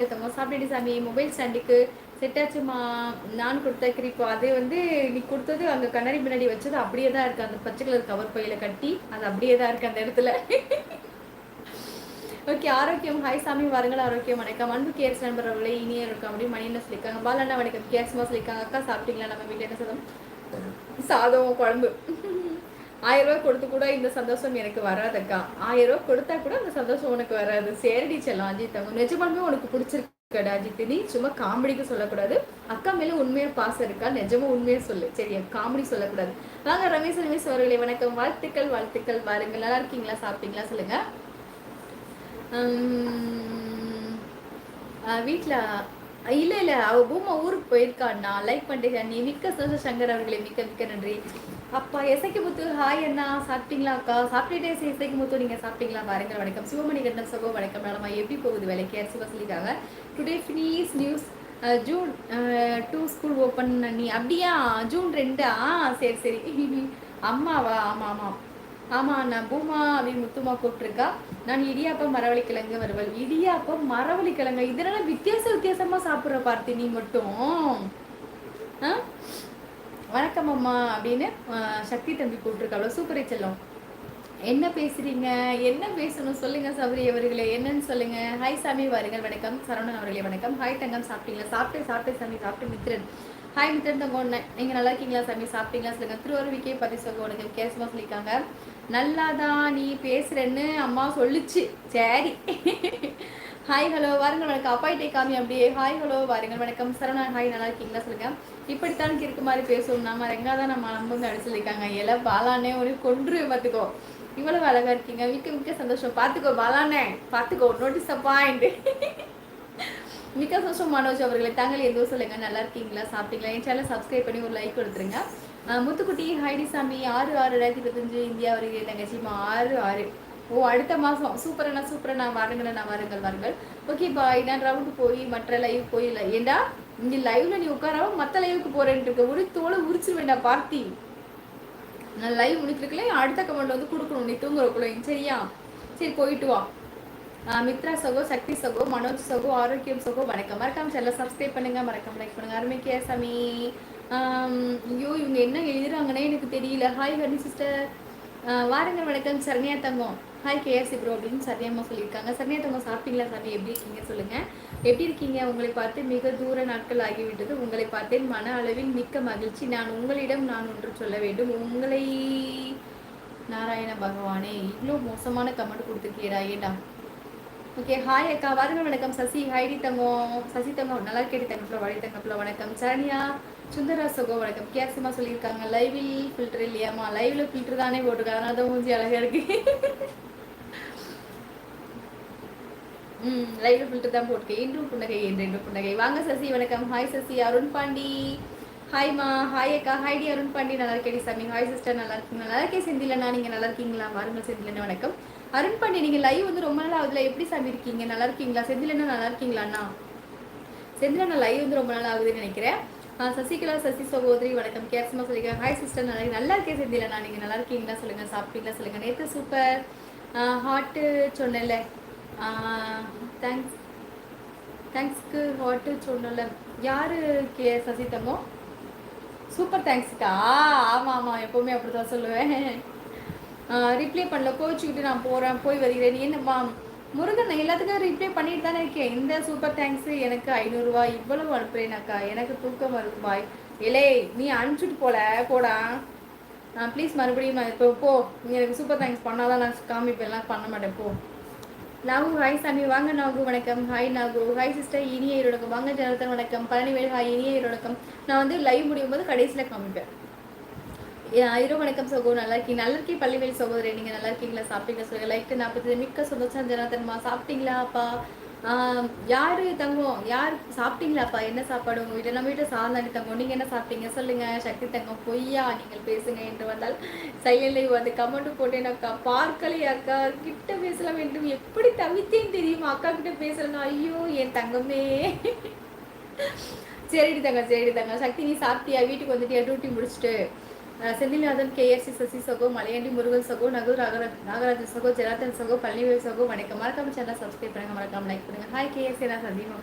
சாப்பிட்டு சாமி மொபைல் ஸ்டாண்டுக்கு செட் ஆச்சுமா. நான் கொடுத்த கிரிப்போ அது வந்து நீ கொடுத்தது அங்கே கண்ணாடி முன்னாடி வச்சது அப்படியே தான் இருக்கு. அந்த பச்சை கலர் கவர் பையில கட்டி அது அப்படியே தான் இருக்கு அந்த இடத்துல. ஓகே ஆரோக்கியம். ஹாய் சாமி வாருங்கள். ஆரோக்கியம் வணக்கம். அன்பு கேர்ஸ் நண்பர் அவர்களே இனியே இருக்கும் அப்படின்னு மணி என்ன சொல்லியிருக்காங்க. பாலண்ணா வணக்கம். கேர்ஸ்மா சொல்லியிருக்காங்க. அக்கா சாப்பிட்டீங்களா? நம்ம வீட்டில் என்ன சாதம் குழம்பு. 1000 ரூபாய் கொடுத்து கூட இந்த சந்தோஷம் எனக்கு வராதக்கா. 1000 ரூபாய் கொடுத்தா கூட அந்த சந்தோஷம் உனக்கு வராது. சேரடி செல்லாம் அஜித் தங்க. நிஜமாலுமே உனக்கு பிடிச்சிருக்கடா அஜித். நீ சும்மா காமெடிக்கு சொல்லக்கூடாது. அக்கா மேல உண்மையா பாசம் இருக்கா? நிஜமா உண்மையா சொல்லு சரியா, காமெடி சொல்லக்கூடாது. வாங்க ரமேஷ் அவர்களே வணக்கம். வாழ்த்துக்கள் வாழ்த்துக்கள். பாருங்க நல்லா இருக்கீங்களா? சாப்பிட்டீங்களா சொல்லுங்க. வீட்டில் இல்லை இல்லை அவ பூமா ஊருக்கு போயிருக்காண்ணா. லைக் பண்ணிட்டேன் நீ. மிக்க சந்தோஷம் சங்கர் அவர்களே. மிக்க மிக்க நன்றி. அப்பா எசைக்கு முத்து ஹாய் அண்ணா. சாப்பிட்டீங்களா அக்கா? சாப்பிட்டுட்டே இசைக்கு முத்து நீங்கள் சாப்பிட்டீங்களா? பாருங்க வணக்கம். சிவமணி கண்டம் சகோ வணக்கம். மேடமா எப்படி போகுது வேலைக்கு? சிவா சொல்லியிருக்காங்க. Today finish news June 2 school open. நீ அப்படியா? ஜூன் 2 சரி சரி. அம்மாவா? ஆமாம் ஆமாம் ஆமாம். நான் பூமா அப்படின்னு முத்துமா கூப்பிட்டுருக்கா. நான் இடியாப்பம் மரவள்ளி கிழங்கு வருவல். இடியாப்பம் மரவள்ளி கிழங்கு இதெல்லாம் வித்தியாசமா சாப்பிட்ற பார்த்தி நீ மட்டும். வணக்கம் அம்மா அப்படின்னு சக்தி தம்பி கூப்பிட்டுருக்கா. சூப்பரே செல்லம். என்ன பேசுறீங்க? என்ன பேசணும் சொல்லுங்க சபரி அவர்களே. என்னன்னு சொல்லுங்க. ஹாய் சாமி வாருங்கள். வணக்கம் சரவணன் அவர்களே வணக்கம். ஹாய் தங்கம் சாப்பிட்டீங்களா? சாப்பிட்டு சாமி சாப்பிட்டு. மித்ரன் ஹாய் மித்ரன் தங்கம் நீங்கள் நல்லா இருக்கீங்களா சாமி? சாப்பிட்டீங்களா சொல்லுங்க. திருவாரூரிக்கே பதிசோக உனக்கு கேசமா சொல்லியிருக்காங்க. நல்லாதான் நீ பேசுறேன்னு அம்மா சொல்லிச்சு. சரி. ஹாய் ஹலோ வாருங்கள் வணக்கம். அப்பாயிட்டே காமி அப்படியே. ஹாய் ஹலோ வாருங்கள் வணக்கம். சரவணன் ஹாய் நல்லா இருக்கீங்களா சொல்லுங்க. இப்படித்தான் இருக்கு மாதிரி பேசுவோம். நம்ம ரெங்காதான் நம்ம நம்புங்க அடிச்சிருக்காங்க. எல்லாம் பாலானே ஒரு கொன்று பார்த்துக்கோ. இவ்வளவு அழகா இருக்கீங்க. மிக்க மிக்க சந்தோஷம். பார்த்துக்கோ பாலானே பார்த்துக்கோ. Notice point. மிக்க சந்தோஷம் மனோஜ் அவர்களை. தாங்கள் எதுவும் சொல்லுங்க. நல்லா இருக்கீங்களா? சாப்பிட்டீங்களா? என் சேனல் சப்ஸ்கிரைப் பண்ணி ஒரு லைக் கொடுத்துருங்க. முத்துக்குட்டி ஹைடி சாமி 6/6/2025 இந்தியா வருகிறேன் தங்கச்சிமா. 6/6 ஓ அடுத்த மாதம். சூப்பரண்ணா வாருங்கள். Okay bye. நான் ரவுண்டு போய் மற்ற லைவ் போயில. ஏண்டா இங்கே லைவ்ல நீ உட்காராம மற்ற லைவுக்கு போறேன்ட்டு இருக்க. ஒரு தோலை உரிச்சு வேண்டாம் பார்த்தி. நான் லைவ் முடிக்கிறதுக்குள்ளே அடுத்த கமெண்ட் வந்து கொடுக்கணும் நீ தூங்குறக்குள்ள. சரியா? சரி போயிட்டு வா. மித்ரா சகோ, சக்தி சகோ, மனோஜ் சகோ, ஆரோக்கியம் சகோ வணக்கம். மறக்காம சேனலை சப்ஸ்கிரைப் பண்ணுங்க. மறக்காம லைக் பண்ணுங்க. அருமைக்கே சாமி. ஐயோ இவங்க என்ன எழுதுறாங்கன்னே எனக்கு தெரியல. ஹாய் ஹனி சிஸ்டர் வாருங்கள் வணக்கம். சரண்யா தங்கம் ஹாய் கேஎஸ்சி ப்ரோ அப்படின்னு சரண்யம்மா சொல்லியிருக்காங்க. சரண்யா தங்கம் சாப்பிட்டீங்களா சாமி? எப்படி இருக்கீங்க சொல்லுங்க. எப்படி இருக்கீங்க? உங்களை பார்த்து மிக தூர நாட்கள் ஆகிவிட்டது. உங்களை பார்த்தேன் மன அளவில் மிக்க மகிழ்ச்சி. நான் உங்களிடம் ஒன்று சொல்ல வேண்டும். உங்களை நாராயண பகவானே இவ்வளோ மோசமான கமெண்ட் கொடுத்துருக்கீரா? ஏண்டா? ஓகே ஹாய் அக்கா வாருங்கள் வணக்கம். சசி ஹைடி தங்கம். சசி தங்கம் நல்லா கேட்டு தங்கப்பில் வாடி தங்கப்பில் வணக்கம். சரண்யா சுந்தரா சகோ வணக்கம். கேசிமா சொல்லியிருக்காங்க. லைவில் ஃபில்டர் இல்லையாம்மா? லைவ்ல ஃபில்டர் தானே போட்டிருக்காங்க. அதனால தான் மூஞ்சி அழகா இருக்கு. லைவ்ல ஃபில்டர் தான் போட்டிருக்கேன். இன்றும் புன்னகை. வாங்க சசி வணக்கம். ஹாய் சசி. அருண் பாண்டி ஹாய்மா. ஹாய் அக்கா. ஹைடி அருண் பாண்டி நல்லா இருக்கேடி சாமி. ஹாய் சிஸ்டர் நல்லா இருக்கீங்க? நல்லா இருக்கேன் செந்திலண்ணா. நீங்கள் நல்லா இருக்கீங்களா? வாருங்கள் செந்திலண்ணா வணக்கம். அருண் பாண்டி நீங்கள் லைவ் வந்து ரொம்ப நாள் ஆகுதுல. எப்படி சாமி இருக்கீங்க? நல்லா இருக்கீங்களா? செந்திலண்ணா நல்லா இருக்கீங்களாண்ணா? செந்திலண்ணா லைவ் வந்து ரொம்ப நாள் ஆகுதுன்னு நினைக்கிறேன். சசிகலா சசி சகோதரி வணக்கம். கேர்ஸ்மா சொல்லிக்கிறேன். ஹாய் சிஸ்டர் நல்லா இருக்கேன் செந்திலண்ணா. நீங்கள் நல்லா இருக்கீங்களா சொல்லுங்க. சாப்பிட்டீங்களா சொல்லுங்க. நேற்று சூப்பர் ஹாட்டு சொன்னல. தேங்க்ஸ்க்கு ஹாட்டு சொன்னல. யாரு சசி தங்கோ? சூப்பர் தேங்க்ஸ்க்கா. ஆமாம் எப்போவுமே அப்படி தான் சொல்லுவேன். ரிப்ளை பண்ணல கோச்சிக்கிட்டு நான் போய் வருகிறேன். என்னம்மா முருகன் எல்லாத்துக்கும் ரிப்ளை பண்ணிட்டு தானே இருக்கேன். இந்த சூப்பர் தேங்க்ஸ் எனக்கு 500 ரூபாய் இவ்வளவு அனுப்புறேனாக்கா. எனக்கு தூக்கம் வருது பாய். இலே நீ அனுப்பிச்சுட்டு போடா. ப்ளீஸ் மறுபடியும் நான் இப்போ போ. நீ எனக்கு சூப்பர் தேங்க்ஸ் பண்ணாதான் நான் காமிப்பேன்லாம் பண்ண மாட்டேன் போ. நாகு ஹாய் சாமி வாங்க. நாகு வணக்கம். ஹாய் நாகு. ஹாய் சிஸ்டர் இனிய வணக்கம். வாங்க ஜனத்தன் வணக்கம். பழனிவேல் ஹாய் இனிய வணக்கம். நான் வந்து லைவ் முடியும் போது கடைசியில் காமிப்பேன். இரவு வணக்கம் சகோ. நல்லா இருக்கீங்க பள்ளிவேல் சகோதரி. நீங்கள் நல்லா இருக்கீங்களா? சாப்பிட்டீங்களா சொல்லுங்க. லைக் 40 மிக்க சந்தோஷம் ஜனாதன்மா. சாப்பிட்டீங்களா அப்பா? யாரு தங்கம்? யார் சாப்பிட்டீங்களாப்பா? என்ன சாப்பாடு உங்கள் வீட்டில்? நம்ம வீட்டில் சாந்தாண்டி தங்கம். நீங்கள் என்ன சாப்பிட்டீங்க சொல்லுங்க. சக்தி தங்கம் பொய்யா நீங்கள் பேசுங்க என்று வந்தால் சைலண்ட்லைவ் வந்து கமெண்ட் போட்டேன் அக்கா. பார்க்கலையே அக்கா. கிட்ட பேசலாம் வேண்டும். எப்படி தவித்தேன்னு தெரியுமா அக்கா கிட்ட பேசுறேன்னா? ஐயோ என் தங்கமே. சரிடி தங்க. சக்தி நீ சாப்பிட்டியா? வீட்டுக்கு வந்துட்டியா? டியூட்டி முடிச்சுட்டு? செந்தில்நாதன், கேஎஸ்சி சசி சகோ, மலையாண்டி முருகன் சகோ, நாகராஜன் சகோ, ஜெராத்தன் சகோ, பழனிவேல் சகோ, வணக்கம். மறக்காம சேனல் சப்ஸ்கிரைப் பண்ணுங்க, மறக்காம லைக் பண்ணுங்க. ஹாய் கேஎஸ்சி, நான் சந்தீமா